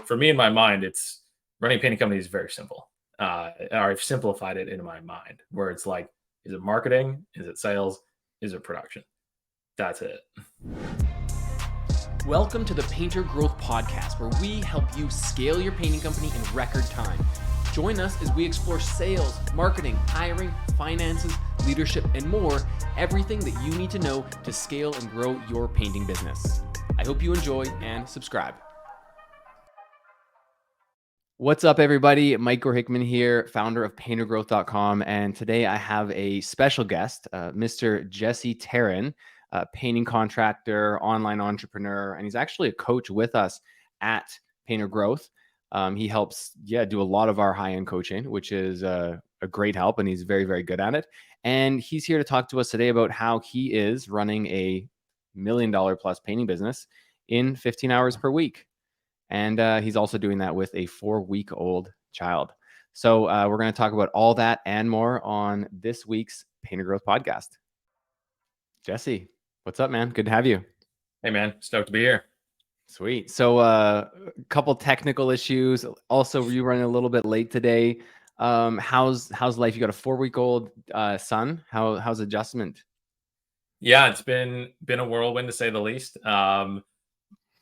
for me in my mind, it's running a painting company is very simple. Or I've simplified it in my mind where it's like, is it marketing? Is it sales? Is it production? That's it. Welcome to the Painter Growth Podcast, where we help you scale your painting company in record time. Join us as we explore sales, marketing, hiring, finances, leadership, and more, everything that you need to know to scale and grow your painting business. I hope you enjoy and subscribe. What's up, everybody? Mike Hickman here, founder of paintergrowth.com, and today I have a special guest, Mr. Jesse Teron, painting contractor, online entrepreneur, and he's actually a coach with us at Painter Growth. He helps, do a lot of our high-end coaching, which is a great help, and he's very, very good at it. And he's here to talk to us today about how he is running a $1 million plus painting business in 15 hours per week. And he's also doing that with a 4-week-old child. So we're going to talk about all that and more on this week's Painter Growth Podcast. Jesse, what's up, man? Good to have you. Hey, man. Stoked to be here. Sweet. So a couple technical issues. Also, you running a little bit late today. How's life? You got a 4-week-old son. How's adjustment? Yeah, it's been a whirlwind to say the least.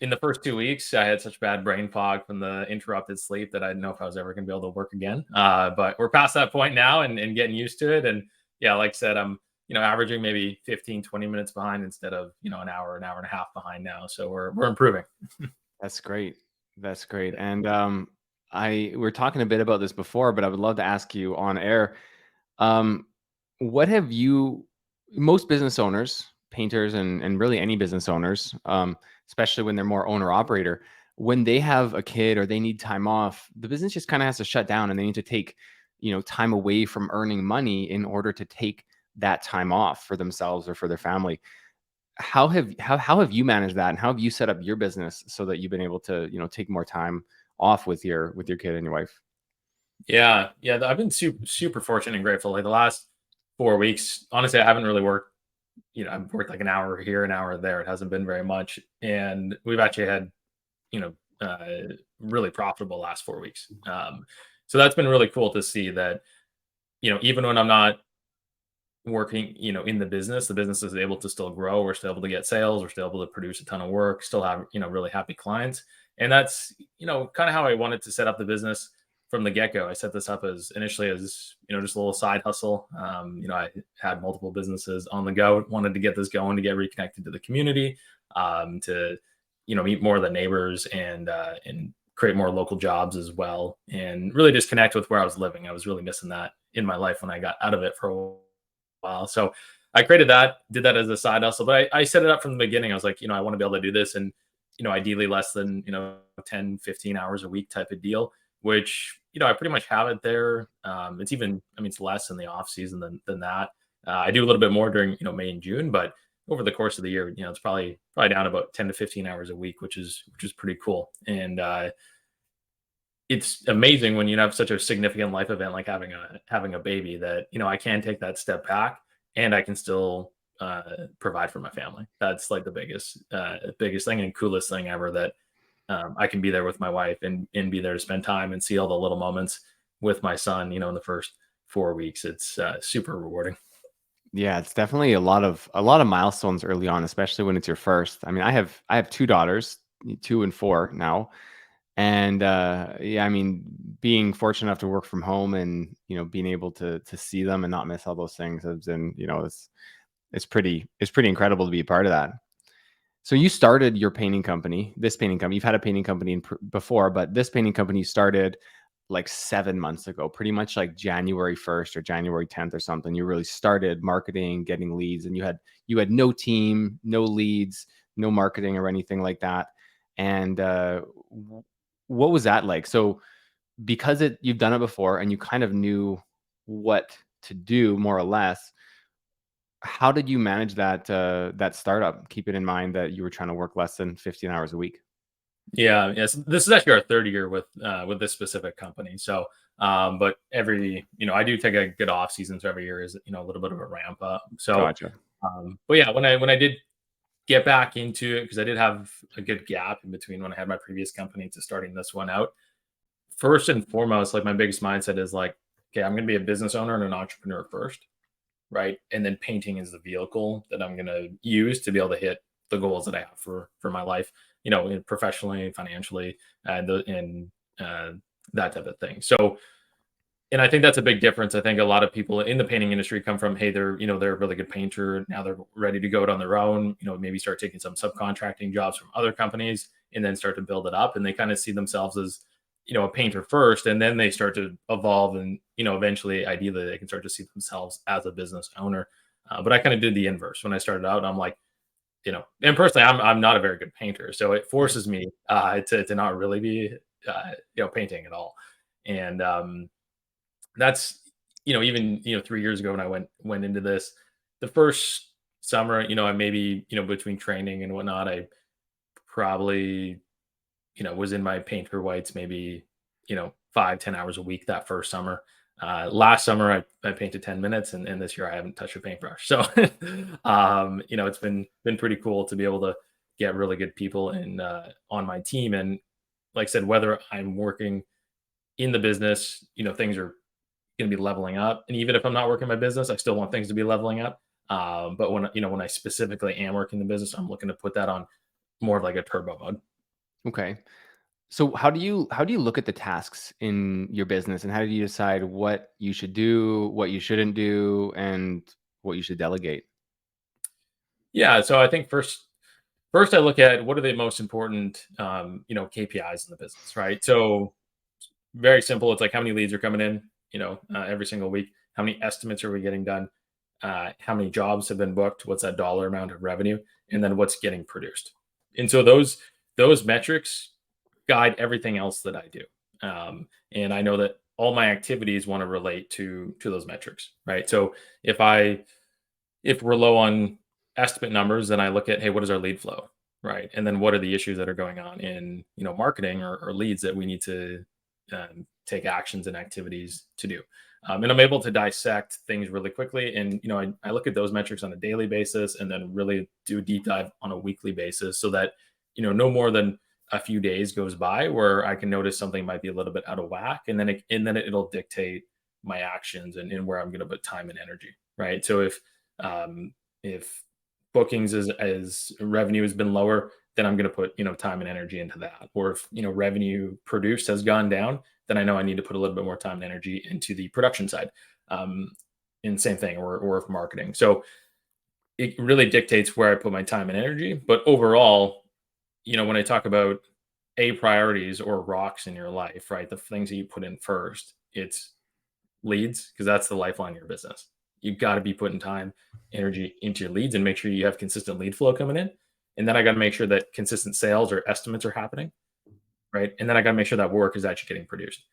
In the first 2 weeks, I had such bad brain fog from the interrupted sleep that I didn't know if I was ever going to be able to work again. But we're past that point now and getting used to it. And yeah, like I said, I'm averaging maybe 15, 20 minutes behind instead of an hour and a half behind now. So we're improving. That's great. That's great. And we're talking a bit about this before, but I would love to ask you on air. What have most business owners, painters, and really any business owners, especially when they're more owner operator, when they have a kid or they need time off, the business just kind of has to shut down and they need to take, time away from earning money in order to take that time off for themselves or for their family. How have you managed that, and how have you set up your business so that you've been able to, take more time off with your kid and your wife? Yeah. I've been super fortunate and grateful. Like the last 4 weeks, honestly, I haven't really worked. I've worked like an hour here, an hour there. It hasn't been very much. And we've actually had, really profitable last 4 weeks. So that's been really cool to see that, even when I'm not working, in the business is able to still grow. We're still able to get sales. We're still able to produce a ton of work, still have, really happy clients. And that's, kind of how I wanted to set up the business from the get-go. I set this up initially as, just a little side hustle. I had multiple businesses on the go, wanted to get this going, to get reconnected to the community, to, meet more of the neighbors and create more local jobs as well. And really just connect with where I was living. I was really missing that in my life when I got out of it for a while. So I created that, did that as a side hustle, but I set it up from the beginning. I was like, I want to be able to do this and, ideally less than, 10, 15 hours a week type of deal, which, I pretty much have it there. It's even, it's less in the off season than that. I do a little bit more during, May and June, but over the course of the year, it's probably down about 10 to 15 hours a week, which is pretty cool. And, it's amazing when you have such a significant life event like having a baby that I can take that step back and I can still provide for my family. That's like the biggest thing and coolest thing ever, that I can be there with my wife and be there to spend time and see all the little moments with my son. In the first 4 weeks, it's super rewarding. Yeah, it's definitely a lot of milestones early on, especially when it's your first. I mean, I have 2 daughters, 2 and 4 now. And being fortunate enough to work from home and, being able to see them and not miss all those things has been, it's pretty incredible to be a part of that. So you started your painting company, this painting company. You've had a painting company before, but this painting company started like 7 months ago, pretty much like January 1st or January 10th or something. You really started marketing, getting leads, and you had no team, no leads, no marketing or anything like that. And what was that like? So because you've done it before and you kind of knew what to do more or less, how did you manage that startup, keeping in mind that you were trying to work less than 15 hours a week? Yeah. Yes. This is actually our third year with this specific company. So, but every, I do take a good off season. So every year is, a little bit of a ramp up. So, Gotcha. but yeah, when I did get back into it because I did have a good gap in between when I had my previous company to starting this one out. First and foremost, like my biggest mindset is like, okay, I'm going to be a business owner and an entrepreneur first, right? And then painting is the vehicle that I'm going to use to be able to hit the goals that I have for my life, professionally, financially, and uh, that type of thing. So, and I think that's a big difference. I think a lot of people in the painting industry come from, hey, they're a really good painter. Now they're ready to go it on their own, maybe start taking some subcontracting jobs from other companies and then start to build it up. And they kind of see themselves as, a painter first, and then they start to evolve and, eventually, ideally, they can start to see themselves as a business owner. But I kind of did the inverse when I started out. I'm like, and personally, I'm not a very good painter. So it forces me to not really be, painting at all. And, that's even 3 years ago when I went into this, the first summer, I maybe between training and whatnot, I probably was in my painter whites maybe 5-10 hours a week that first summer. Last summer I painted 10 minutes, and this year I haven't touched a paintbrush. So it's been pretty cool to be able to get really good people in on my team. And like I said, whether I'm working in the business, things are going to be leveling up. And even if I'm not working my business, I still want things to be leveling up. But when I specifically am working the business, I'm looking to put that on more of like a turbo mode. Okay. So how do you look at the tasks in your business, and how do you decide what you should do, what you shouldn't do, and what you should delegate? Yeah. So I think first I look at what are the most important KPIs in the business, right? So very simple. It's like how many leads are coming in, every single week. How many estimates are we getting done? How many jobs have been booked? What's that dollar amount of revenue? And then what's getting produced? And so those metrics guide everything else that I do. And I know that all my activities want to relate to those metrics, right? So if I if we're low on estimate numbers, then I look at, hey, what is our lead flow, right? And then what are the issues that are going on in marketing or leads that we need to take actions and activities to do. And I'm able to dissect things really quickly. And I look at those metrics on a daily basis, and then really do a deep dive on a weekly basis, so that no more than a few days goes by where I can notice something might be a little bit out of whack, and then it'll dictate my actions and where I'm going to put time and energy, right? So if bookings as revenue has been lower, then I'm going to put time and energy into that. Or if revenue produced has gone down, then I know I need to put a little bit more time and energy into the production side. Um, and same thing, or if marketing. So it really dictates where I put my time and energy. But overall, when I talk about a priorities or rocks in your life, right? The things that you put in first, it's leads, because that's the lifeline of your business. You've got to be putting time, energy into your leads and make sure you have consistent lead flow coming in. And then I got to make sure that consistent sales or estimates are happening, right? And then I got to make sure that work is actually getting produced.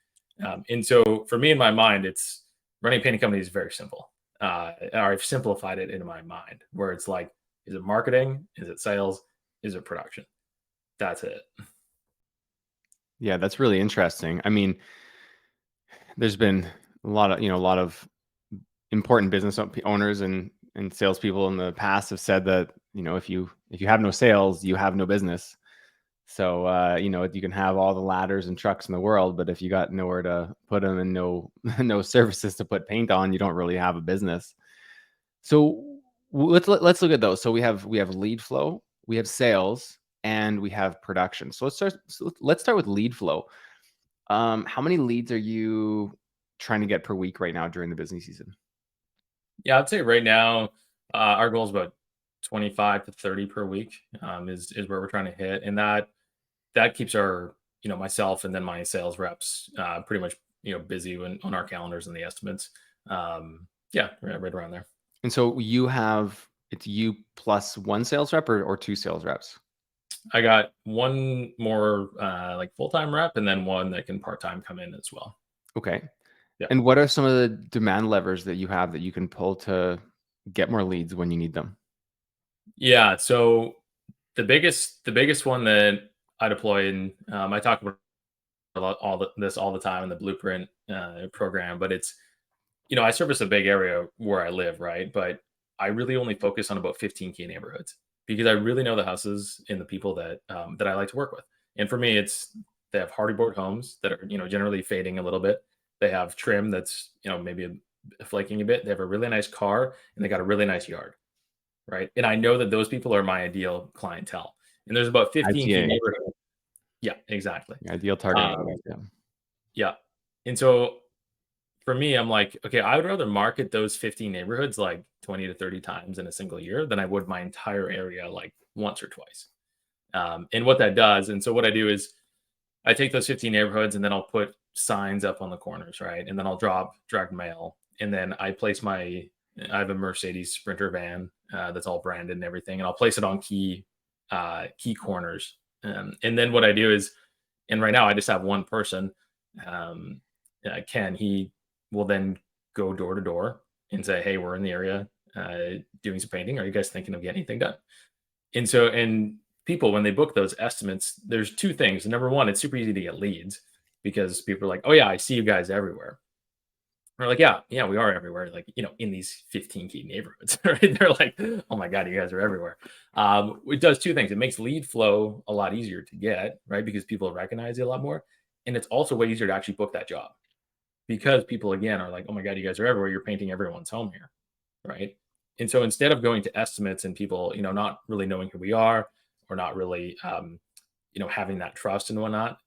And so for me, in my mind, it's running a painting company is very simple. Or I've simplified it in my mind, where it's like, is it marketing? Is it sales? Is it production? That's it. Yeah, that's really interesting. I mean, there's been a lot of important business owners and salespeople in the past have said that if you have no sales, you have no business. So you can have all the ladders and trucks in the world, but if you got nowhere to put them and no no services to put paint on, you don't really have a business. So let's look at those. So we have lead flow, we have sales, and we have production. So let's start with lead flow. How many leads are you trying to get per week right now during the busy season? Yeah, I'd say right now, our goal is about 25 to 30 per week, is where we're trying to hit. And that keeps our, myself and then my sales reps pretty much, busy on our calendars and the estimates. Yeah, right around there. And so it's you plus one sales rep or two sales reps? I got one more like full-time rep, and then one that can part-time come in as well. Okay. Yeah. And what are some of the demand levers that you have that you can pull to get more leads when you need them? Yeah. So the biggest one that I deploy, and I talk about this all the time in the blueprint program, but it's I service a big area where I live, right? But I really only focus on about 15 key neighborhoods. because I really know the houses and the people that I like to work with. And for me, it's they have hardy board homes that are generally fading a little bit. They have trim that's maybe flaking a bit. They have a really nice car and they got a really nice yard, right? And I know that those people are my ideal clientele. And there's about 15 key ITA, neighborhoods. Yeah, exactly. ideal target Um, audience. Yeah. yeah. And so for me, I'm like, okay, I would rather market those 15 neighborhoods like 20 to 30 times in a single year than I would my entire area like once or twice. And what that does, and so what I do is I take those 15 neighborhoods and then I'll put signs up on the corners, right? And then I'll drop direct mail. And then I have a Mercedes Sprinter van that's all branded and everything, and I'll place it on key corners. And then what I do is, and right now I just have one person, um, Ken. He will then go door to door and say, "Hey, we're in the area doing some painting. Are you guys thinking of getting anything done?" And people, when they book those estimates, there's two things. Number one, it's super easy to get leads because people are like, "Oh yeah, I see you guys everywhere." We're like, "Yeah, yeah, we are everywhere." Like, in these 15 key neighborhoods, right? They're like, "Oh my god, you guys are everywhere." It does two things. It makes lead flow a lot easier to get, right? Because people recognize it a lot more, and it's also way easier to actually book that job because people again are like, "Oh my god, you guys are everywhere. You're painting everyone's home here." Right? And so instead of going to estimates and people, not really knowing who we are or not really, having that trust and whatnot,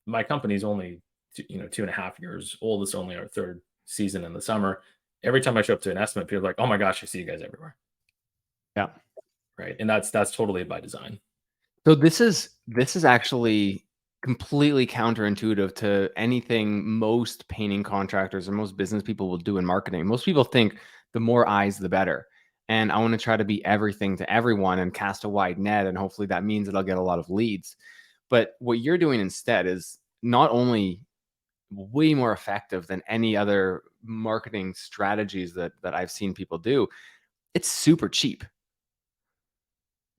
my company's only, 2.5 years old. It's only our third season in the summer. Every time I show up to an estimate, people are like, "Oh my gosh, I see you guys everywhere." Yeah. Right. And that's totally by design. So this is actually completely counterintuitive to anything most painting contractors or most business people will do in marketing. Most people think the more eyes, the better. And I want to try to be everything to everyone and cast a wide net. And hopefully that means that I'll get a lot of leads. But what you're doing instead is not only way more effective than any other marketing strategies that I've seen people do, it's super cheap.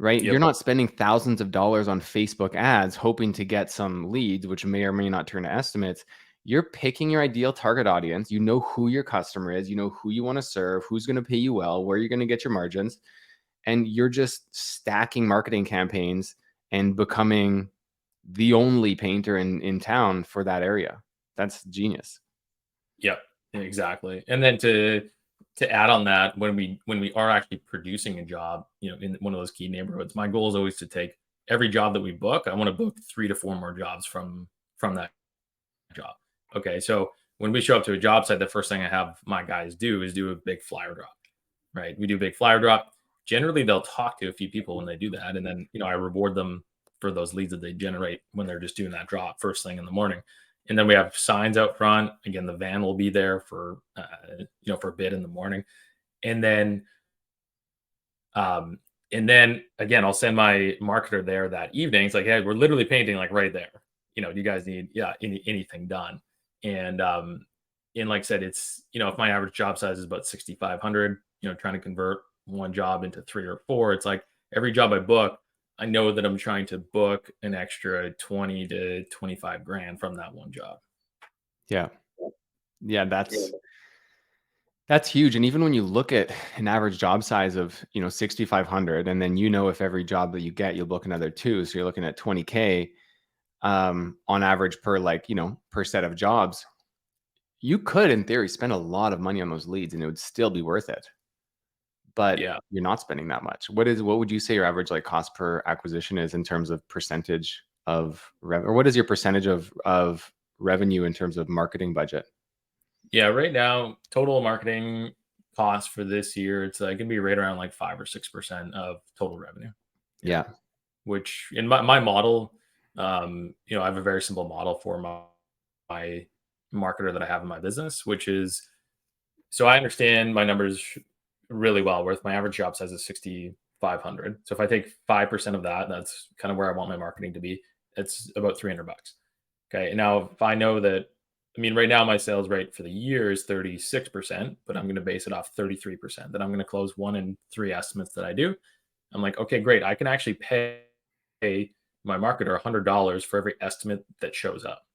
Right? Yep. You're not spending thousands of dollars on Facebook ads hoping to get some leads, which may or may not turn to estimates. You're picking your ideal target audience. You know who your customer is. You know who you want to serve, who's going to pay you well, where you're going to get your margins. And you're just stacking marketing campaigns and becoming the only painter in town for that area. That's genius. Yep, exactly. And then to add on that, when we are actually producing a job, in one of those key neighborhoods, my goal is always to take every job that we book. I want to book 3 to 4 more jobs from that job. Okay, so when we show up to a job site, the first thing I have my guys do is do a big flyer drop. Right, we do a big flyer drop. Generally, they'll talk to a few people when they do that, and then I reward them for those leads that they generate when they're just doing that drop first thing in the morning. And then we have signs out front. Again, the van will be there for a bit in the morning, and then again, I'll send my marketer there that evening. It's like, "Hey, we're literally painting like right there. Do you guys need anything done?" And and like I said, it's if my average job size is about 6,500, trying to convert one job into 3 or 4, it's like every job I book, I know that I'm trying to book an extra 20 to 25 grand from that one job. Yeah. Yeah, that's huge. And even when you look at an average job size of, 6,500, and then if every job that you get, you'll book another two. So you're looking at 20K on average per set of jobs. You could, in theory, spend a lot of money on those leads and it would still be worth it. But Yeah. you're not spending that much. What would you say your average cost per acquisition is in terms of percentage of or what is your percentage of revenue in terms of marketing budget? Yeah. Right now, total marketing cost for this year, it's going to be right around like 5 or 6% of total revenue. Yeah. Yeah. Which in my model, I have a very simple model for my marketer that I have in my business, which is so I understand my numbers really well. Where my average job size is 6,500. So if I take 5% of that, that's kind of where I want my marketing to be. It's about $300. Okay. And now if I know that, right now my sales rate for the year is 36%, but I'm going to base it off 33%. That I'm going to close 1 in 3 estimates that I do. I'm like, okay, great. I can actually pay my marketer $100 for every estimate that shows up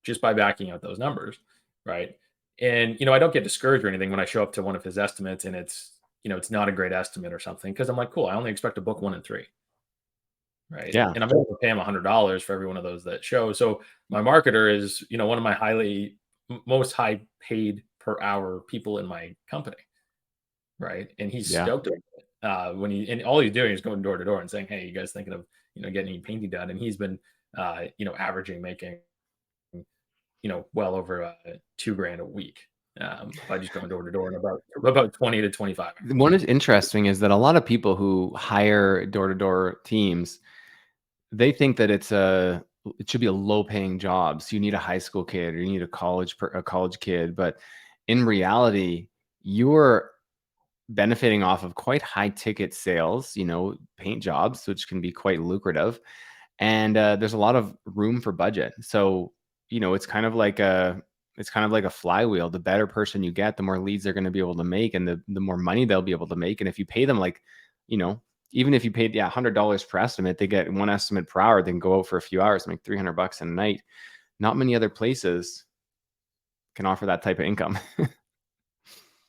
just by backing out those numbers, right? And I don't get discouraged or anything when I show up to one of his estimates and it's it's not a great estimate or something, because I'm like, cool, I only expect to book 1 in 3, right? Yeah. And I'm able to pay him $100 for every one of those that show. So my marketer is, one of my most high paid per hour people in my company, right? And he's Yeah. stoked about it. And all he's doing is going door to door and saying, "Hey, you guys thinking of getting any painting done?" And he's been averaging making well over 2 grand a week by just going door to door, and about 20 to 25 hours. One is interesting is that a lot of people who hire door-to-door teams, they think that it should be a low-paying job. So you need a high school kid or you need a college kid, but in reality, you're benefiting off of quite high ticket sales, paint jobs, which can be quite lucrative. And there's a lot of room for budget. So, it's kind of like a flywheel. The better person you get, the more leads they're going to be able to make, and the more money they'll be able to make. And if you pay them like, you know, even if you paid $100 per estimate, they get one estimate per hour. They can go out for a few hours, make $300 a night. Not many other places can offer that type of income.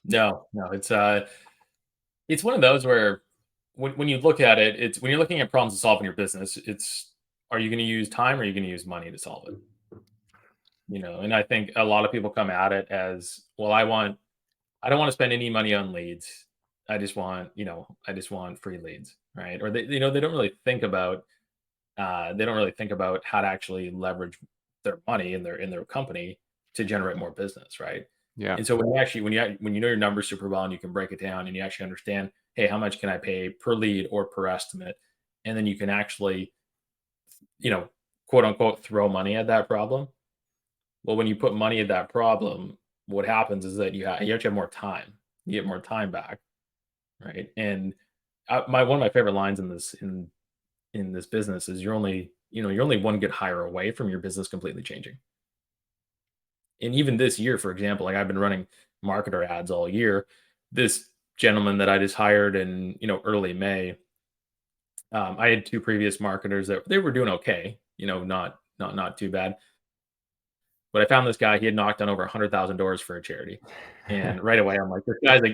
No, no, it's one of those where when you look at it, it's when you're looking at problems to solve in your business, it's, are you going to use time or are you going to use money to solve it? And I think a lot of people come at it as, well, I don't want to spend any money on leads. I just want free leads, right? Or they don't really think about how to actually leverage their money in their company to generate more business, right? Yeah. And so when you know your numbers super well and you can break it down and you actually understand, hey, how much can I pay per lead or per estimate? And then you can actually, quote unquote, throw money at that problem. Well, when you put money at that problem, what happens is that you actually have more time. You get more time back, right? And my one of my favorite lines in this business is, you're only one good hire away from your business completely changing. And even this year, for example, like, I've been running marketer ads all year. This gentleman that I just hired in early May, I had two previous marketers that they were doing okay, not too bad. But I found this guy, he had knocked on over 100,000 doors for a charity. And right away, I'm like,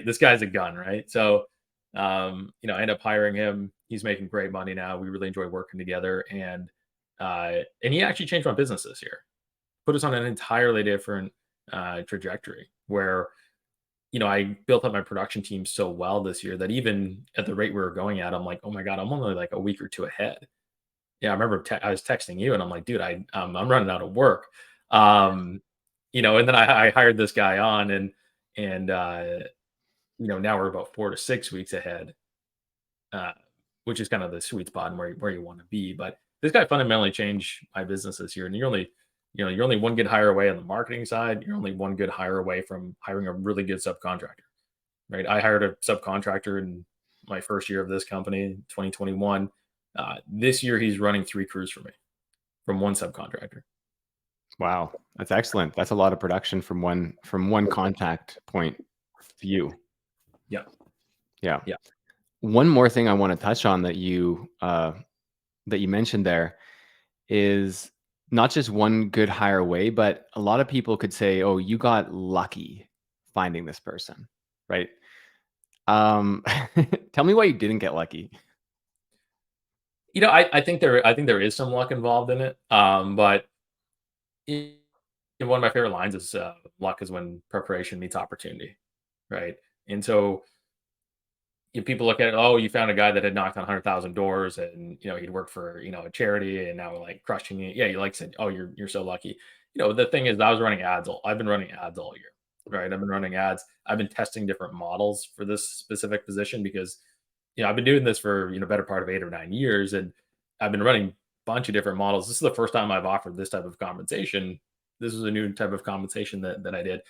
this guy's a gun, right? So, I end up hiring him. He's making great money now. We really enjoy working together. And he actually changed my business this year, put us on an entirely different trajectory where, I built up my production team so well this year that even at the rate we were going at, I'm like, oh my God, I'm only like a week or two ahead. Yeah, I remember I was texting you and I'm like, dude, I'm running out of work. Um, and then I hired this guy on, and now we're about 4 to 6 weeks ahead, uh, which is kind of the sweet spot and where you want to be. But this guy fundamentally changed my business this year. And you're only one good hire away on the marketing side. You're only one good hire away from hiring a really good subcontractor, right? I hired a subcontractor in my first year of this company, 2021. This year, he's running 3 crews for me from one subcontractor. Wow, that's excellent. That's a lot of production from one contact point view. Yeah, Yeah. yeah. One more thing I want to touch on that you mentioned there is not just one good hire away, but a lot of people could say, "Oh, you got lucky finding this person," right? Um, Tell me why you didn't get lucky. I think there is some luck involved in it. But i- one of my favorite lines is, luck is when preparation meets opportunity, right? And so if people look at it, oh, you found a guy that had knocked on 100,000 doors, and he'd worked for a charity, and now like crushing it. Yeah, you like said, oh, you're so lucky. The thing is, I've been running ads all year, right? I've been running ads. I've been testing different models for this specific position because I've been doing this for better part of 8 or 9 years, and I've been running a bunch of different models. This is the first time I've offered this type of compensation. This was a new type of compensation that I did.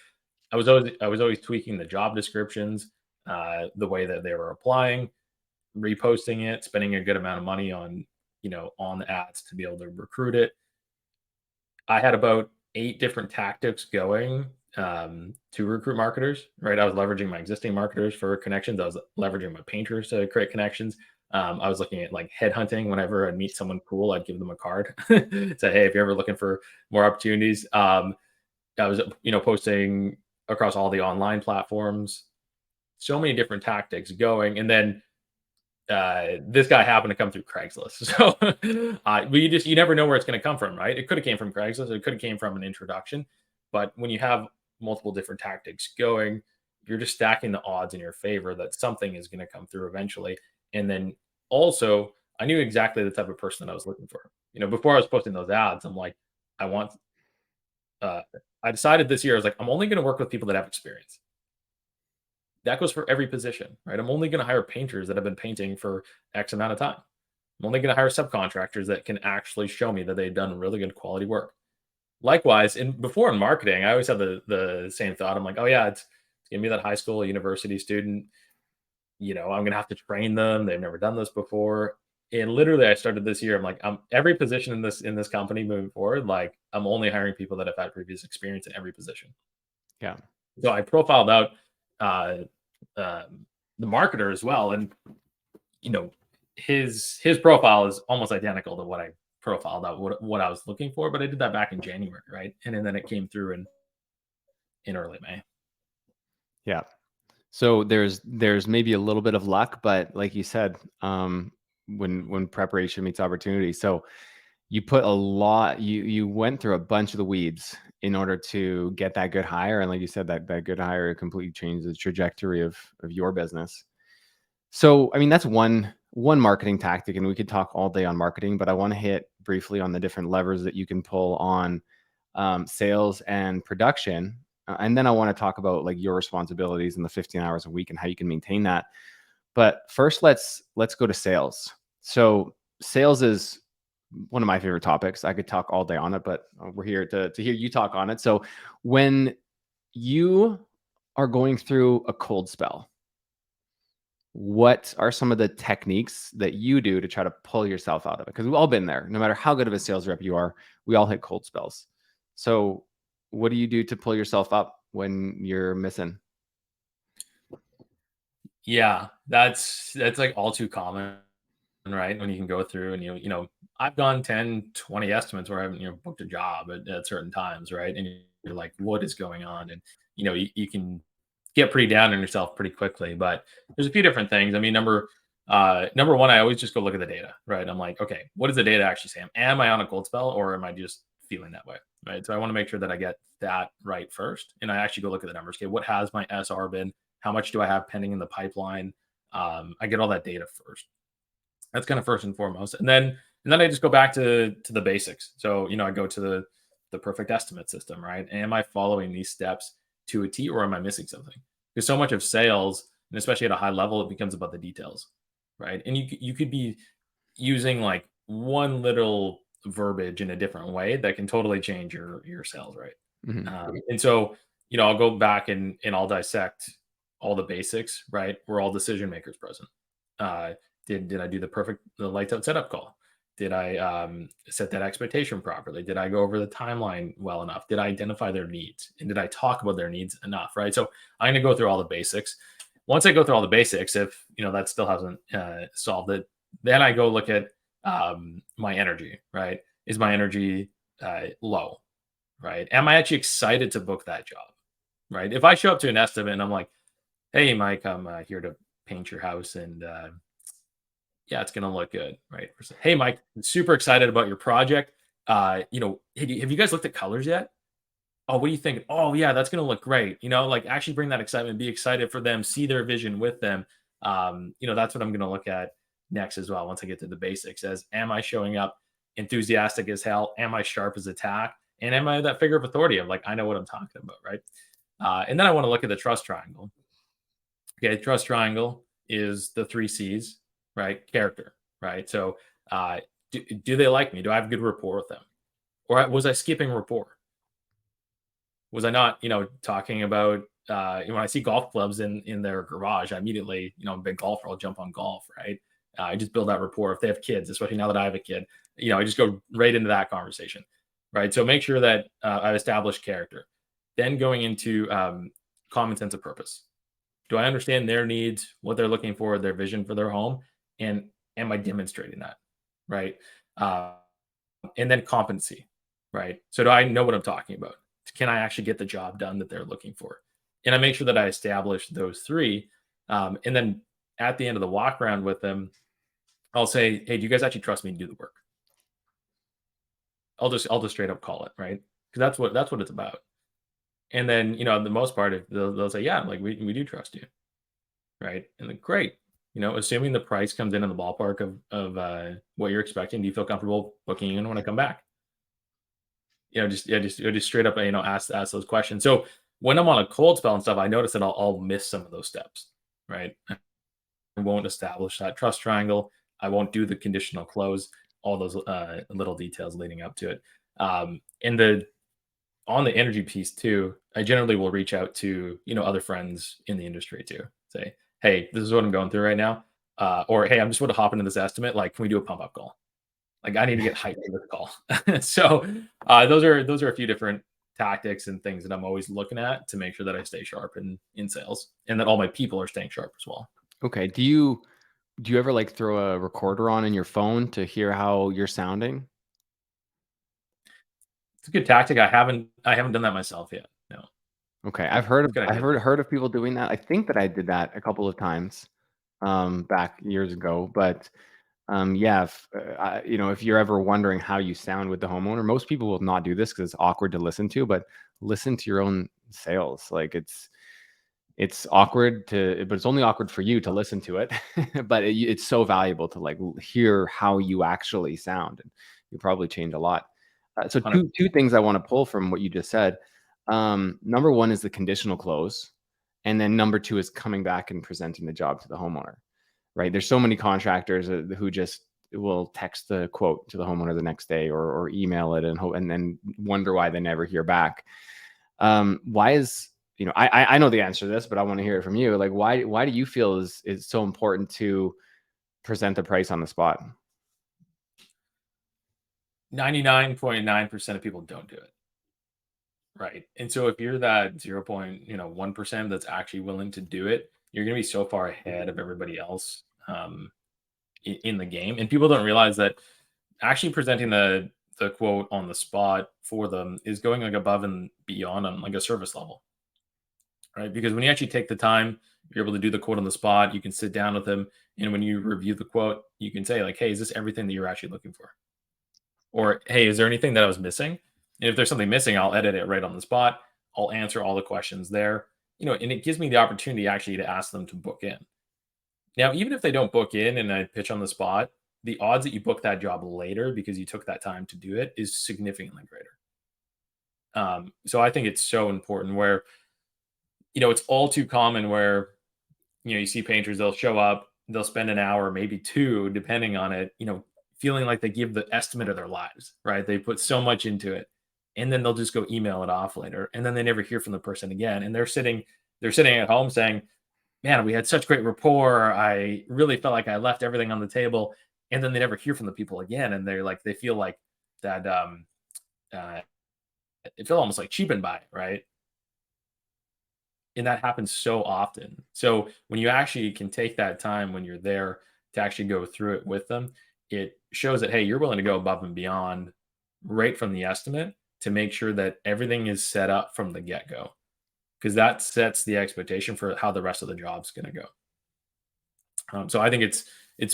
I was always tweaking the job descriptions, the way that they were applying, reposting it, spending a good amount of money on the ads to be able to recruit it. I had about 8 different tactics going, to recruit marketers, right? I was leveraging my existing marketers for connections. I was leveraging my painters to create connections. I was looking at like headhunting. Whenever I'd meet someone cool, I'd give them a card. Say, hey, if you're ever looking for more opportunities, I was, posting across all the online platforms. so many different tactics going. And then this guy happened to come through Craigslist. So you never know where it's going to come from, right? It could have came from Craigslist. It could have came from an introduction. But when you have multiple different tactics going, you're just stacking the odds in your favor that something is going to come through eventually. And then also, I knew exactly the type of person that I was looking for. Before I was posting those ads, I'm like, I want. Uh, I decided this year I was like, I'm only going to work with people that have experience. That goes for every position, right? I'm only going to hire painters that have been painting for X amount of time. I'm only going to hire subcontractors that can actually show me that they've done really good quality work. Likewise, before in marketing, I always had the same thought. I'm like, oh yeah, it's gonna be that high school, university student. I'm gonna have to train them. They've never done this before. And literally, I started this year. I'm like, every position in this company moving forward, like I'm only hiring people that have had previous experience in every position. Yeah. So I profiled out uh, the marketer as well, and you know his profile is almost identical to what I profiled out what I was looking for, but I did that back in January, right? And then it came through in early May. Yeah. So there's maybe a little bit of luck, but like you said, when preparation meets opportunity. So you put a lot, you went through a bunch of the weeds in order to get that good hire. And like you said, that good hire completely changed the trajectory of your business. So, I mean, that's one marketing tactic, and we could talk all day on marketing, but I want to hit briefly on the different levers that you can pull on sales and production. And then I want to talk about like your responsibilities in the 15 hours a week and how you can maintain that. But first, let's go to sales. So sales is one of my favorite topics. I could talk all day on it, but we're here to hear you talk on it. So when you are going through a cold spell, what are some of the techniques that you do to try to pull yourself out of it? Because we've all been there. No matter how good of a sales rep you are, we all hit cold spells. So what do you do to pull yourself up when you're missing? Yeah, that's like all too common, right? When you can go through and I've gone 10, 20 estimates where I haven't booked a job at certain times, right? And you're like, what is going on? And you can get pretty down on yourself pretty quickly. But there's a few different things. I mean, number one, I always just go look at the data, right? I'm like, okay, what does the data actually say? Am I on a cold spell or am I just feeling that way? Right. So I want to make sure that I get that right first. And I actually go look at the numbers. Okay, what has my SR been? How much do I have pending in the pipeline? I get all that data first. That's kind of first and foremost. And then I just go back to the basics. So, I go to the perfect estimate system, right? Am I following these steps to a T or am I missing something? Because so much of sales, and especially at a high level, it becomes about the details, right? And you could be using like one little verbiage in a different way that can totally change your sales, right? Mhm. And so, I'll go back and I'll dissect all the basics, right? We're all decision makers present. Uh, did I do the lights out setup call? Did I set that expectation properly? Did I go over the timeline well enough? Did I identify their needs? And did I talk about their needs enough? Right. So I'm going to go through all the basics. Once I go through all the basics, if that still hasn't solved it, then I go look at my energy. Right. Is my energy low? Right. Am I actually excited to book that job? Right. If I show up to an estimate and I'm like, hey, Mike, I'm here to paint your house and yeah, it's gonna look good, right? Hey, Mike, I'm super excited about your project. Have you guys looked at colors yet? Oh, what do you think? Oh, yeah, that's gonna look great. Like actually bring that excitement, be excited for them, see their vision with them. That's what I'm gonna look at next as well. Once I get to the basics, as am I showing up enthusiastic as hell? Am I sharp as a tack? And am I that figure of authority of like I know what I'm talking about, right? And then I want to look at the trust triangle. Okay, trust triangle is the three C's, right? Character, right? So, do they like me? Do I have good rapport with them, or was I skipping rapport? Was I not, talking about when I see golf clubs in their garage, I immediately, I'm a big golfer, I'll jump on golf, right? I just build that rapport. If they have kids, especially now that I have a kid, I just go right into that conversation, right? So make sure that I've established character. Then going into common sense of purpose. Do I understand their needs, what they're looking for, their vision for their home, and am I demonstrating that, right? Uh, and then competency, right? So do I know what I'm talking about? Can I actually get the job done that they're looking for? And I make sure that I establish those three. And then at the end of the walk around with them, I'll say, "Hey, do you guys actually trust me to do the work?" I'll just straight up call it, right? Because that's what it's about. And then, the most part, if they'll say, "Yeah, like we do trust you," right? And then great. Assuming the price comes in the ballpark of what you're expecting, do you feel comfortable booking in when I come back? Just yeah, just straight up, ask those questions. So when I'm on a cold spell and stuff, I notice that I'll miss some of those steps, right? I won't establish that trust triangle. I won't do the conditional close, all those little details leading up to it. And the on the energy piece too, I generally will reach out to other friends in the industry too. Say, hey, this is what I'm going through right now, or hey, I'm just going to hop into this estimate. Like, can we do a pump up call? Like, I need to get hyped for this call. So those are a few different tactics and things that I'm always looking at to make sure that I stay sharp in sales, and that all my people are staying sharp as well. Okay. Do you ever like throw a recorder on in your phone to hear how you're sounding? It's a good tactic. I haven't done that myself yet. No, Okay. but it's a good I've idea. heard of people doing that. I think that I did that a couple of times back years ago, but yeah, if you're ever wondering how you sound with the homeowner, most people will not do this because it's awkward to listen to, but listen to your own sales. Like it's awkward but it's only awkward for you to listen to it. But it's so valuable to like hear how you actually sound, and you probably change a lot. So 100. two things I want to pull from what you just said. Number one is the conditional close, and then number two is coming back and presenting the job to the homeowner. Right? There's so many contractors who just will text the quote to the homeowner the next day, or email it and hope, and then wonder why they never hear back. Why is I know the answer to this, but I want to hear it from you. Like, why do you feel is so important to present the price on the spot? 99.9% of people don't do it. Right. And so if you're that 0.1% that's actually willing to do it, you're going to be so far ahead of everybody else in the game. And people don't realize that actually presenting the quote on the spot for them is going like above and beyond on like a service level, right? Because when you actually take the time, you're able to do the quote on the spot. You can sit down with them, and when you review the quote, you can say like, "Hey, is this everything that you're actually looking for?" Or, "Hey, is there anything that I was missing?" And if there's something missing, I'll edit it right on the spot. I'll answer all the questions there. And it gives me the opportunity actually to ask them to book in. Now, even if they don't book in and I pitch on the spot, the odds that you book that job later because you took that time to do it is significantly greater. So I think it's so important where, it's all too common where, you see painters, they'll show up, they'll spend an hour, maybe two, depending on it, feeling like they give the estimate of their lives, right? They put so much into it. And then they'll just go email it off later. And then they never hear from the person again. And they're sitting at home saying, man, we had such great rapport. I really felt like I left everything on the table. And then they never hear from the people again. And they feel like that, uh, they feel almost like cheapened by it, right? And that happens so often. So when you actually can take that time when you're there to actually go through it with them, it shows that, hey, you're willing to go above and beyond right from the estimate to make sure that everything is set up from the get go. Because that sets the expectation for how the rest of the job's going to go. So I think it's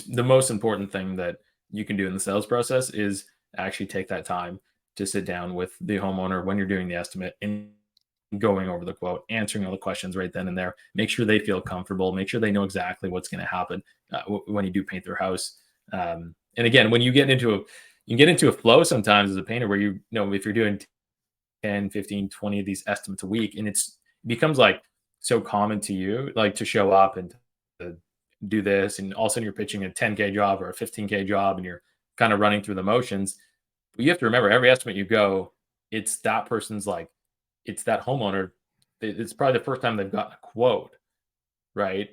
the most important thing that you can do in the sales process is actually take that time to sit down with the homeowner when you're doing the estimate and going over the quote, answering all the questions right then and there. Make sure they feel comfortable. Make sure they know exactly what's going to happen when you do paint their house. And again, when you get into a flow sometimes as a painter where if you're doing 10, 15, 20 of these estimates a week, and it becomes like so common to you, like to show up and to do this, and all of a sudden you're pitching a 10K job or a 15K job, and you're kind of running through the motions. But you have to remember every estimate you go, it's that person's like, it's that homeowner. It's probably the first time they've gotten a quote, right?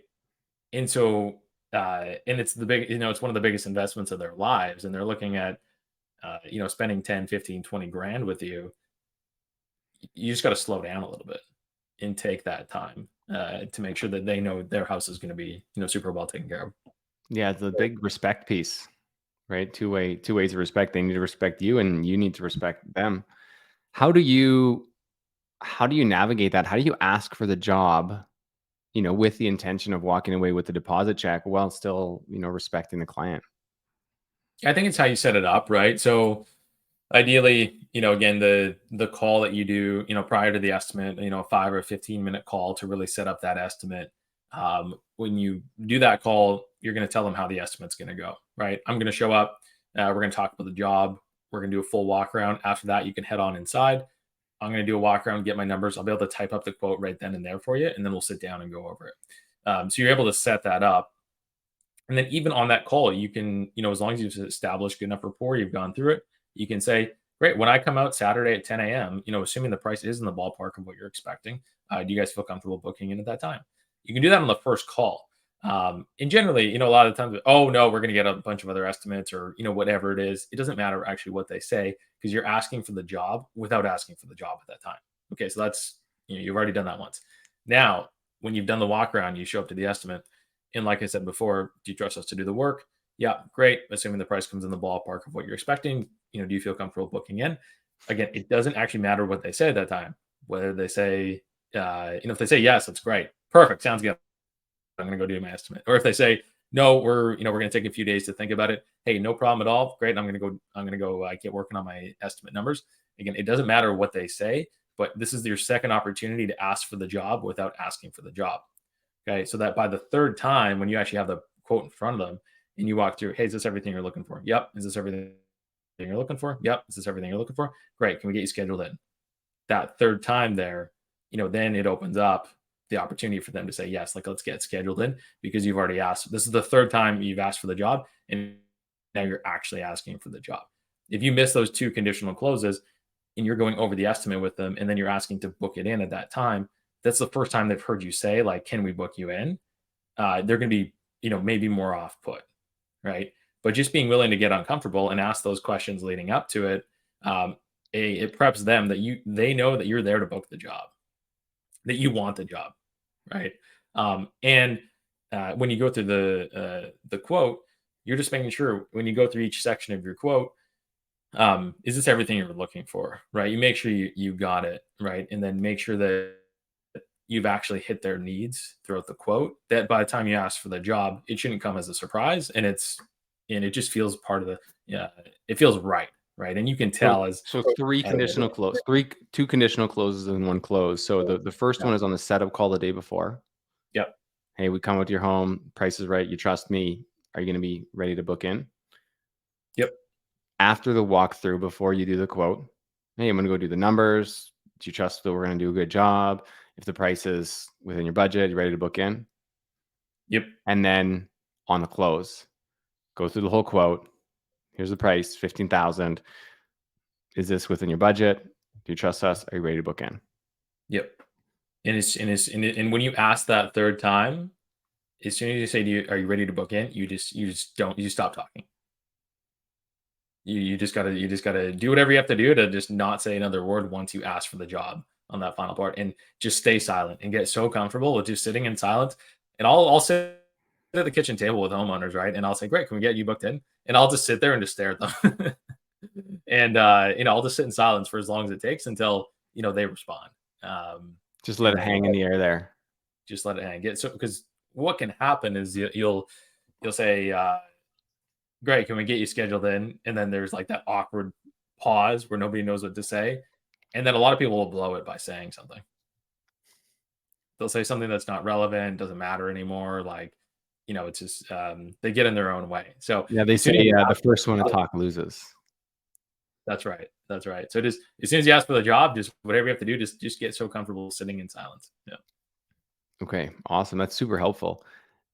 And so, and it's it's one of the biggest investments of their lives, and they're looking at, spending 10, 15, 20 grand with you. You just got to slow down a little bit and take that time to make sure that they know their house is going to be, super well taken care of. Yeah, it's a big respect piece, right? Two ways of respect. They need to respect you, and you need to respect them. How do you how do you navigate that? How do you ask for the job with the intention of walking away with the deposit check while still, respecting the client. I think it's how you set it up, right? So ideally, again, the call that you do, prior to the estimate, a 5 or 15 minute call to really set up that estimate. When you do that call, you're going to tell them how the estimate's going to go, right? I'm going to show up. We're going to talk about the job. We're going to do a full walk around. After that, you can head on inside. I'm going to do a walk around, get my numbers. I'll be able to type up the quote right then and there for you, and then we'll sit down and go over it. So you're able to set that up. And then even on that call, you can, as long as you've established good enough rapport, you've gone through it, you can say, great, when I come out Saturday at 10 a.m., assuming the price is in the ballpark of what you're expecting, do you guys feel comfortable booking in at that time? You can do that on the first call. And generally, a lot of times, oh no, we're going to get a bunch of other estimates or, whatever it is. It doesn't matter actually what they say because you're asking for the job without asking for the job at that time. Okay. So that's, you've already done that once. Now, when you've done the walk around, you show up to the estimate. And like I said before, do you trust us to do the work? Yeah, great. Assuming the price comes in the ballpark of what you're expecting, do you feel comfortable booking in? Again, it doesn't actually matter what they say at that time. Whether they say, if they say yes, that's great, perfect, sounds good. I'm going to go do my estimate. Or if they say no, we're going to take a few days to think about it. Hey, no problem at all. Great. I'm going to go get working on my estimate numbers. Again, it doesn't matter what they say, but this is your second opportunity to ask for the job without asking for the job. Okay, so that by the third time, when you actually have the quote in front of them and you walk through, hey, is this everything you're looking for? Yep. Is this everything you're looking for? Yep. Is this everything you're looking for? Great. Can we get you scheduled in? That third time there, then it opens up the opportunity for them to say yes, like let's get scheduled in because you've already asked. This is the third time you've asked for the job, and now you're actually asking for the job. If you miss those two conditional closes and you're going over the estimate with them, and then you're asking to book it in at that time, that's the first time they've heard you say, like, can we book you in? They're going to be, maybe more off put, right? But just being willing to get uncomfortable and ask those questions leading up to it, it preps them that they know that you're there to book the job, that you want the job, right? And when you go through the quote, you're just making sure when you go through each section of your quote, is this everything you're looking for, right? You make sure you got it, right? And then make sure that you've actually hit their needs throughout the quote, that by the time you ask for the job, it shouldn't come as a surprise. And it just feels part of it feels right. Right. And you can tell So two conditional closes and one close. So the first one is on the setup call the day before. Yep. Hey, we come out to your home, price is right, you trust me. Are you going to be ready to book in? Yep. After the walkthrough, before you do the quote, hey, I'm going to go do the numbers. Do you trust that we're going to do a good job? If the price is within your budget, you ready to book in? Yep. And then on the close, go through the whole quote. Here's the price, 15,000. Is this within your budget? Do you trust us? Are you ready to book in? Yep. And when you ask that third time, as soon as you say, are you ready to book in? You just stop talking. You just gotta do whatever you have to do to just not say another word once you ask for the job on that final part, and just stay silent and get so comfortable with just sitting in silence. And I'll sit at the kitchen table with homeowners, right? And I'll say, great, can we get you booked in? And I'll just sit there and just stare at them. And I'll just sit in silence for as long as it takes until they respond. Just let it hang in the air there. Just let it hang. Because what can happen is you'll say, great, can we get you scheduled in? And then there's like that awkward pause where nobody knows what to say. And then a lot of people will blow it by saying something. They'll say something that's not relevant, doesn't matter anymore. Like, it's just they get in their own way. So yeah, they say the first one to talk loses. That's right. That's right. So just as soon as you ask for the job, just whatever you have to do, just get so comfortable sitting in silence. Yeah. Okay, awesome. That's super helpful.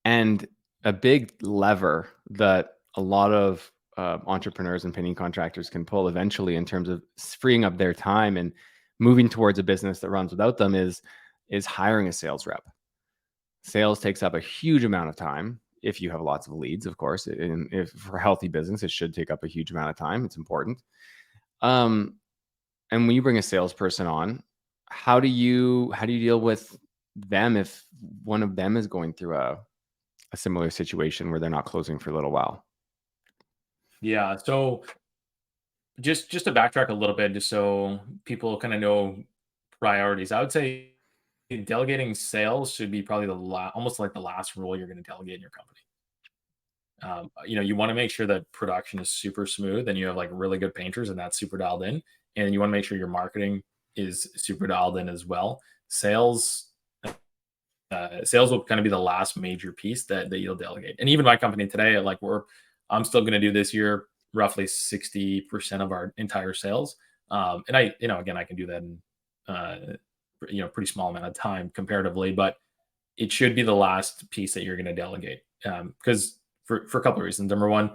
And a big lever that a lot of entrepreneurs and painting contractors can pull eventually in terms of freeing up their time and moving towards a business that runs without them is hiring a sales rep. Sales takes up a huge amount of time if you have lots of leads, of course. And if for a healthy business, it should take up a huge amount of time. It's important. And when you bring a salesperson on, how do you deal with them if one of them is going through a similar situation where they're not closing for a little while? Yeah. So just to backtrack a little bit, just so people kind of know priorities, I would say delegating sales should be probably almost like the last role you're going to delegate in your company. You want to make sure that production is super smooth and you have like really good painters and that's super dialed in. And you want to make sure your marketing is super dialed in as well. Sales will kind of be the last major piece that you'll delegate. And even my company today, I'm still going to do this year roughly 60% of our entire sales. And again, I can do that in pretty small amount of time comparatively, but it should be the last piece that you're going to delegate. Because for a couple of reasons. Number one,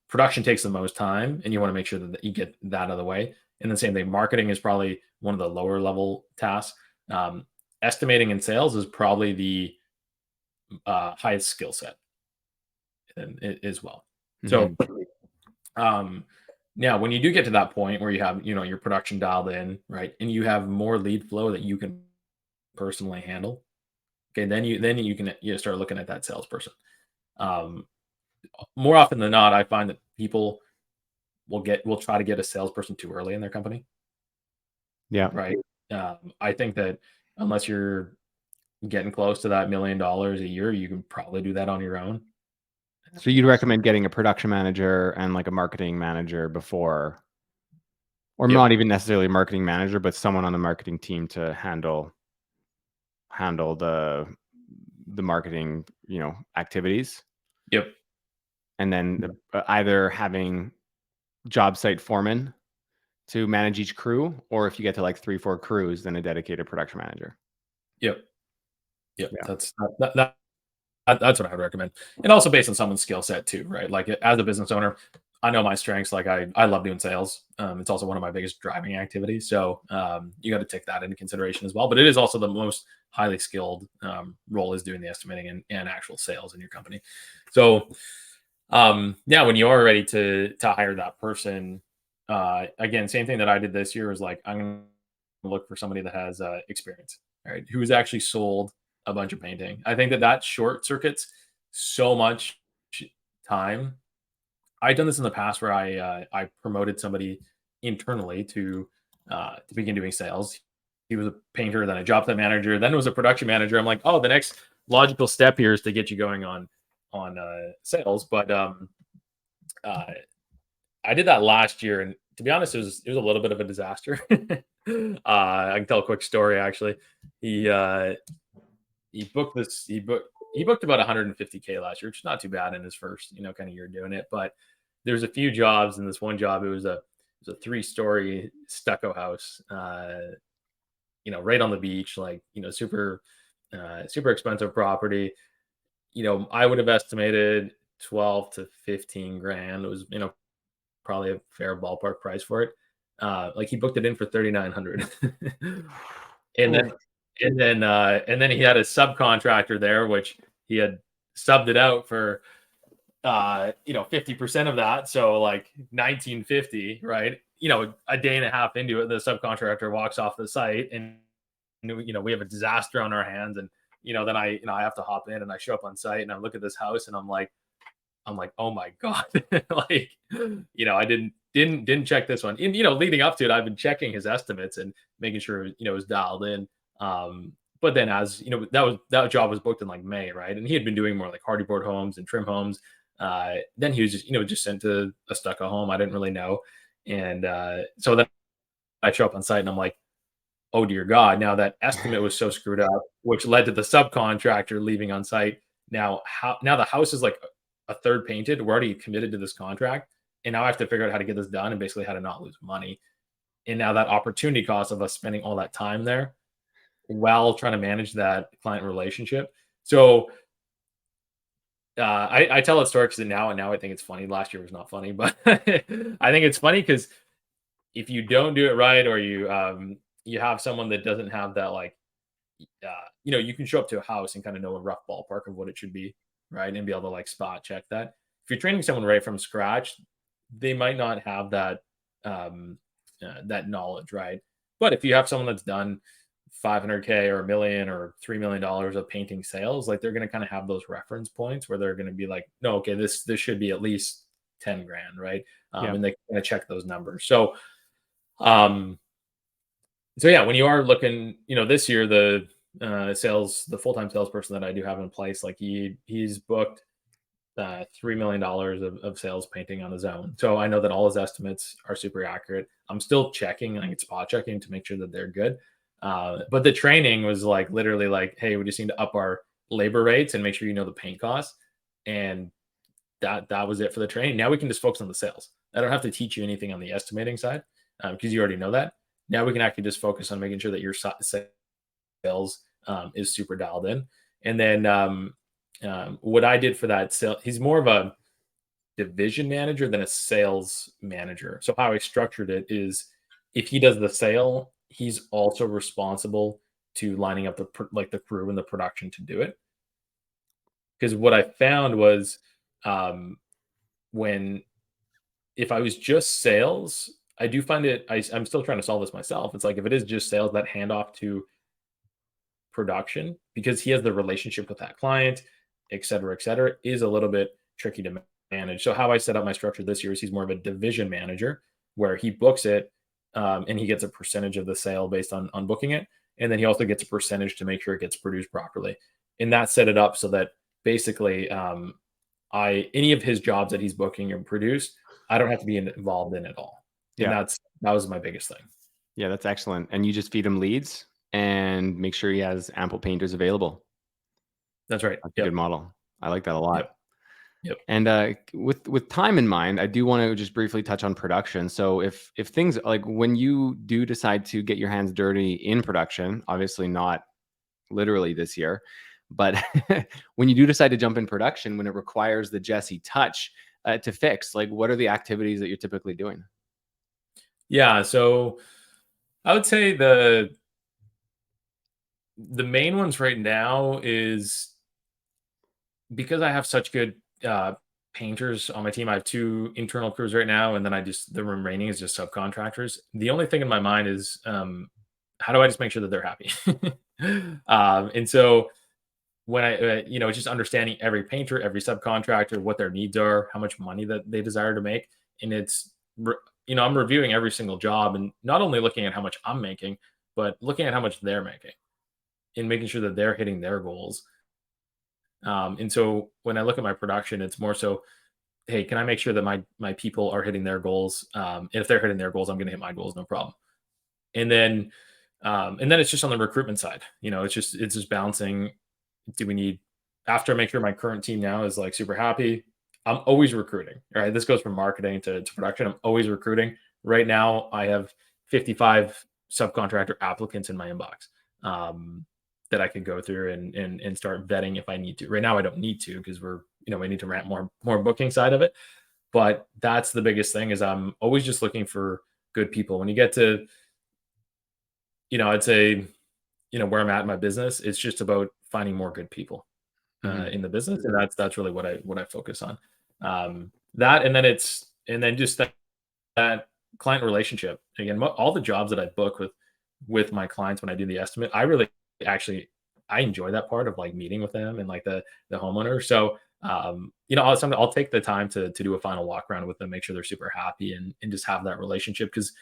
production takes the most time, and you want to make sure that you get that out of the way. And the same thing, marketing is probably one of the lower level tasks. Estimating and sales is probably the highest skill set as well. So now when you do get to that point where you have your production dialed in, right, and you have more lead flow that you can personally handle, okay, then you can start looking at that salesperson. More often than not, I find that people will try to get a salesperson too early in their company. Yeah. Right. I think that unless you're getting close to that $1 million a year, you can probably do that on your own. So you'd recommend getting a production manager and like a marketing manager before, or Yep. not even necessarily a marketing manager, but someone on the marketing team to handle the marketing, activities. Yep. And then either having job site foremen to manage each crew, or if you get to like 3-4 crews, then a dedicated production manager. Yep. Yeah. That's what I would recommend. And also based on someone's skill set too, right? Like as a business owner, I know my strengths. Like I love doing sales. It's also one of my biggest driving activities. So you got to take that into consideration as well. But it is also the most highly skilled role is doing the estimating and actual sales in your company. So when you are ready to hire that person, again, same thing that I did this year is like, I'm going to look for somebody that has experience, right? Who's actually sold a bunch of painting. I think that short circuits so much time. I've done this in the past where I promoted somebody internally to begin doing sales. He was a painter, then a job site manager, then was a production manager. I'm like, oh, the next logical step here is to get you going on sales. But I did that last year, and to be honest, it was a little bit of a disaster. I can tell a quick story actually. He booked about 150K last year, which is not too bad in his first kind of year doing it. But there's a few jobs, in this one job it was a 3-story stucco house, right on the beach, like super expensive property. I would have estimated 12 to 15 grand. It was probably a fair ballpark price for it. Like he booked it in for 3,900. and then he had a subcontractor there, which he had subbed it out for 50% of that, so like 1950, right? A day and a half into it, the subcontractor walks off the site, and we have a disaster on our hands. And then I have to hop in, and I show up on site, and I look at this house, and I'm like, oh my god. Like, I didn't check this one. And leading up to it, I've been checking his estimates and making sure it was dialed in. But then, as that job was booked in like May, right? And he had been doing more like hardy board homes and trim homes. Then he was just sent to a stucco home. I didn't really know. And so then I show up on site, and I'm like, oh dear God. Now that estimate was so screwed up, which led to the subcontractor leaving on site. Now the house is like a third painted. We're already committed to this contract. And now I have to figure out how to get this done and basically how to not lose money. And now that opportunity cost of us spending all that time there while trying to manage that client relationship. So I tell that story because now I think it's funny. Last year was not funny, but I think it's funny because if you don't do it right, or you have someone that doesn't have that, like, you can show up to a house and kind of know a rough ballpark of what it should be, right? And be able to like spot check that. If you're training someone right from scratch, they might not have that that knowledge, right? But if you have someone that's done 500K or $1 million or $3 million of painting sales, like they're going to kind of have those reference points where they're going to be like, no, okay, this should be at least 10 grand, right? And they kind of check those numbers. So So yeah, when you are looking, this year the full-time salesperson that I do have in place, like he's booked $3 million of sales painting on his own. So I know that all his estimates are super accurate. I'm still checking, like spot checking to make sure that they're good. But the training was like literally like, hey, we just need to up our labor rates and make sure you know the paint costs. And that was it for the training. Now we can just focus on the sales. I don't have to teach you anything on the estimating side because you already know that. Now we can actually just focus on making sure that your sales is super dialed in. And then what I did for that sale, he's more of a division manager than a sales manager. So how I structured it is, if he does the sale, he's also responsible to lining up the crew and the production to do it. Because what I found was, um, when if I was just sales, I do find I'm still trying to solve this myself. It's like if it is just sales, that handoff to production, because he has the relationship with that client, et cetera, is a little bit tricky to manage. So how I set up my structure this year is he's more of a division manager where he books it, and he gets a percentage of the sale based on booking it, and then he also gets a percentage to make sure it gets produced properly. And that set it up so that basically, I any of his jobs that he's booking and produced, I don't have to be involved in at all. And Yeah. that was my biggest thing. Yeah, that's excellent. And you just feed him leads and make sure he has ample painters available. That's right. That's a good Yep. model. I like that a lot. Yep. Yep. And with time in mind, I do want to just briefly touch on production. So if things like when you do decide to get your hands dirty in production, obviously not literally this year, but when you do decide to jump in production, when it requires the Jesse touch to fix, like what are the activities that you're typically doing? Yeah. So I would say the main ones right now is because I have such good painters on my team. I have two internal crews right now, and then the remaining is just subcontractors. The only thing in my mind is, how do I just make sure that they're happy? And so when it's just understanding every painter, every subcontractor, what their needs are, how much money that they desire to make, and I'm reviewing every single job and not only looking at how much I'm making, but looking at how much they're making and making sure that they're hitting their goals. And so when I look at my production, it's more so, hey, can I make sure that my people are hitting their goals? And if they're hitting their goals, I'm going to hit my goals, no problem. And then it's just on the recruitment side. It's just balancing. Do we need After I make sure my current team now is like super happy, I'm always recruiting. All right. This goes from marketing to production. I'm always recruiting. Right now, I have 55 subcontractor applicants in my inbox. That I could go through and start vetting if I need to. Right now, I don't need to because we need to ramp more booking side of it. But that's the biggest thing is I'm always just looking for good people. When you get to, I'd say, where I'm at in my business, it's just about finding more good people Hmm. in the business, and that's really what I focus on. That and then just that client relationship. Again, all the jobs that I book with my clients when I do the estimate, I really actually I enjoy that part of like meeting with them and like the homeowner. So I'll take the time to do a final walk around with them, make sure they're super happy and just have that relationship. Because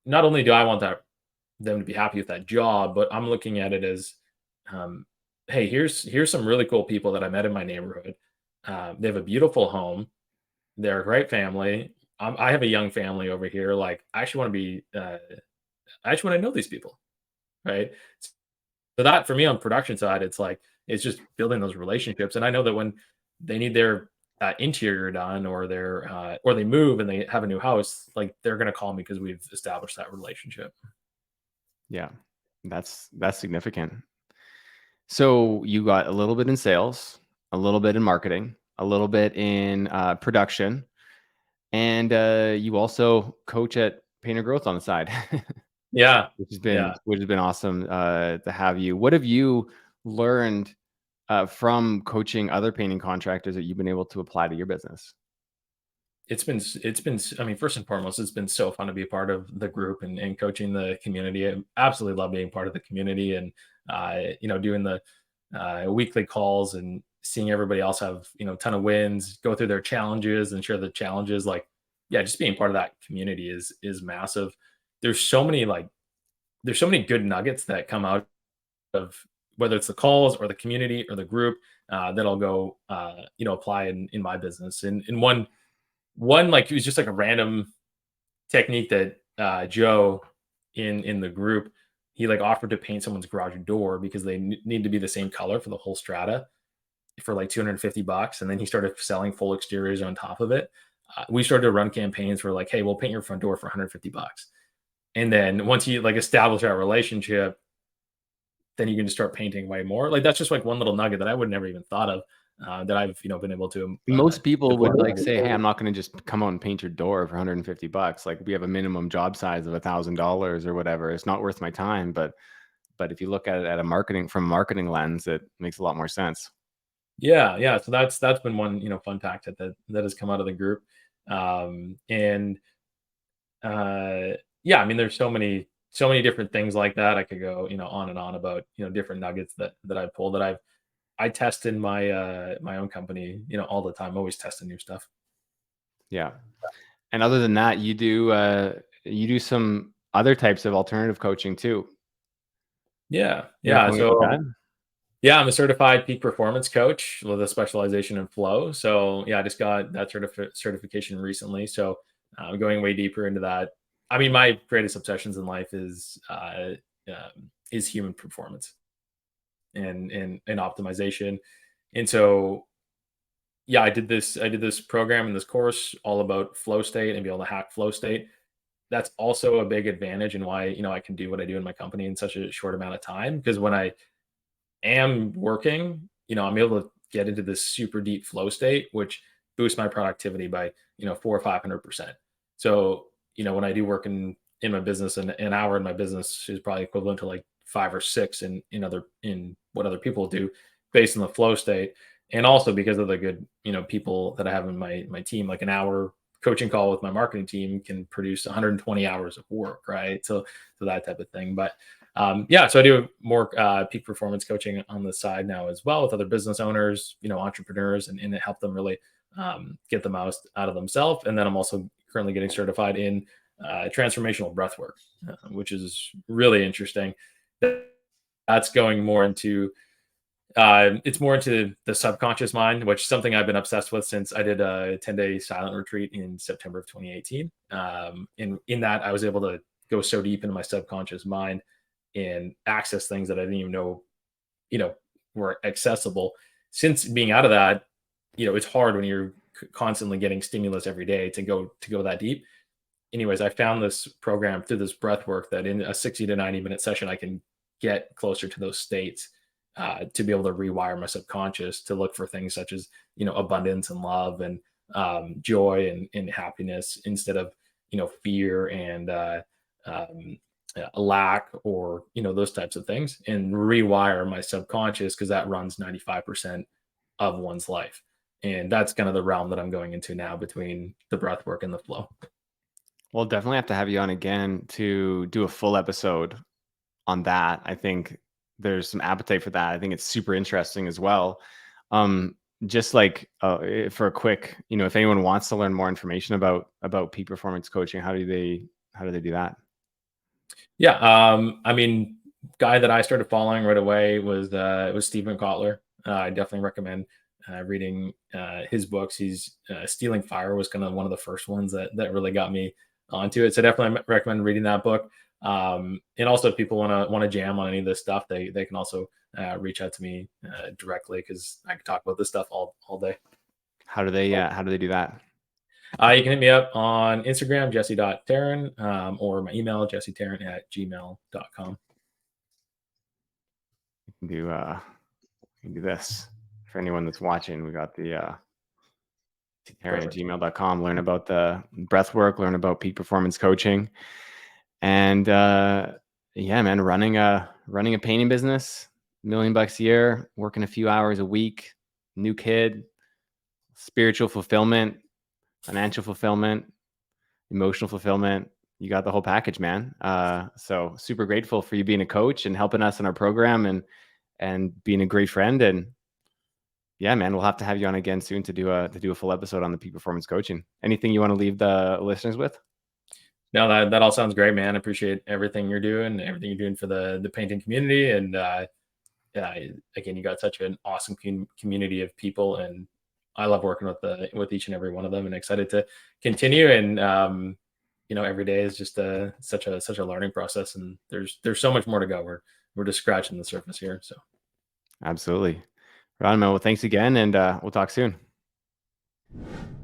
not only do I want them to be happy with that job, but I'm looking at it as, um, hey, here's some really cool people that I met in my neighborhood. They have a beautiful home. They're a great family. I have a young family over here. Like, I actually want to know these people, right? So that for me on production side, it's just building those relationships. And I know that when they need their interior done, or they move and they have a new house, like they're going to call me because we've established that relationship. Yeah, that's significant. So you got a little bit in sales, a little bit in marketing, a little bit in production, and you also coach at Painter Growth on the side, Yeah, which yeah. has been awesome to have you. What have you learned from coaching other painting contractors that you've been able to apply to your business? I mean, first and foremost, it's been so fun to be a part of the group and coaching the community. I absolutely love being part of the community and doing the weekly calls and seeing everybody else have a ton of wins, go through their challenges and share the challenges. Like, yeah, just being part of that community is massive. There's so many like there's so many good nuggets that come out of whether it's the calls or the community or the group that I'll go, apply in my business. And one like it was just like a random technique that Joe in the group, he like offered to paint someone's garage door because they need to be the same color for the whole strata for like $250, and then he started selling full exteriors on top of it. We started to run campaigns for like, hey, we'll paint your front door for $150. And then once you like establish our relationship, then you can just start painting way more. Like that's just like one little nugget that I would never even thought of, that I've been able to Most people deploy. would like say, "Hey, I'm not going to just come out and paint your door for $150. Like we have a minimum job size of $1,000 or whatever. It's not worth my time." But if you look at it at a marketing lens, it makes a lot more sense. Yeah. So that's been one fun tactic that has come out of the group, and yeah, I mean, there's so many different things like that. I could go on and on about different nuggets that I pull that I test in my own company all the time. Always testing new stuff. Yeah. And other than that, you do some other types of alternative coaching too. Yeah, You want to yeah. tell me about So that? yeah, I'm a certified peak performance coach with a specialization in flow. So yeah, I just got that certification recently. So I'm going way deeper into that. I mean, my greatest obsessions in life is human performance and optimization. And so yeah, I did this program and this course all about flow state and be able to hack flow state. That's also a big advantage and why I can do what I do in my company in such a short amount of time. Because when I am working, I'm able to get into this super deep flow state, which boosts my productivity by, 400 or 500%. So, when I do work in my business, an hour in my business is probably equivalent to like 5 or 6 in what other people do based on the flow state. And also because of the good, people that I have in my team, like an hour coaching call with my marketing team can produce 120 hours of work, right? So that type of thing. But yeah, so I do more peak performance coaching on the side now as well with other business owners, entrepreneurs, and it help them really get the most out of themselves. And then I'm also currently getting certified in transformational breath work, which is really interesting. That's going more into it's more into the subconscious mind, which is something I've been obsessed with since I did a 10-day silent retreat in September of 2018. And in that, I was able to go so deep into my subconscious mind and access things that I didn't even know, you know, were accessible. Since being out of that, it's hard when you're constantly getting stimulus every day to go that deep. Anyways, I found this program through this breath work that in a 60 to 90-minute session, I can get closer to those states to be able to rewire my subconscious to look for things such as, abundance and love and joy and happiness instead of, fear and lack or, those types of things and rewire my subconscious because that runs 95% of one's life. And that's kind of the realm that I'm going into now between the breath work and the flow. We'll definitely have to have you on again to do a full episode on that. I think there's some appetite for that. I think it's super interesting as well. Just like for a quick, if anyone wants to learn more information about peak performance coaching, how do they do that? Yeah, I mean, guy that I started following right away was Stephen Kotler. I definitely recommend reading his books. He's Stealing Fire was kind of one of the first ones that really got me onto it. So definitely recommend reading that book. And also, if people want to jam on any of this stuff, they can also reach out to me directly because I can talk about this stuff all day. How do they do that? You can hit me up on Instagram, jesse.teron, or my email, jesseteron@gmail.com. You can do this for anyone that's watching. We got the Aaron at Perfect. gmail.com. Learn about the breath work, learn about peak performance coaching. And yeah, man, running a painting business, $1 million a year, working a few hours a week, new kid, spiritual fulfillment, financial fulfillment, emotional fulfillment. You got the whole package, man. So super grateful for you being a coach and helping us in our program and being a great friend. And yeah, man, we'll have to have you on again soon to do a full episode on the peak performance coaching. Anything you want to leave the listeners with? No, that all sounds great, man. I appreciate everything you're doing for the painting community, and yeah, again, you got such an awesome community of people, and I love working with each and every one of them, and excited to continue. And every day is just such a learning process, and there's so much more to go. We're just scratching the surface here. So Absolutely. Right on, man. Well, thanks again, and we'll talk soon.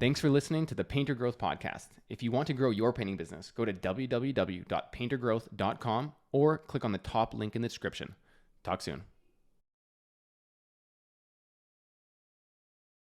Thanks for listening to the Painter Growth Podcast. If you want to grow your painting business, go to www.paintergrowth.com or click on the top link in the description. Talk soon.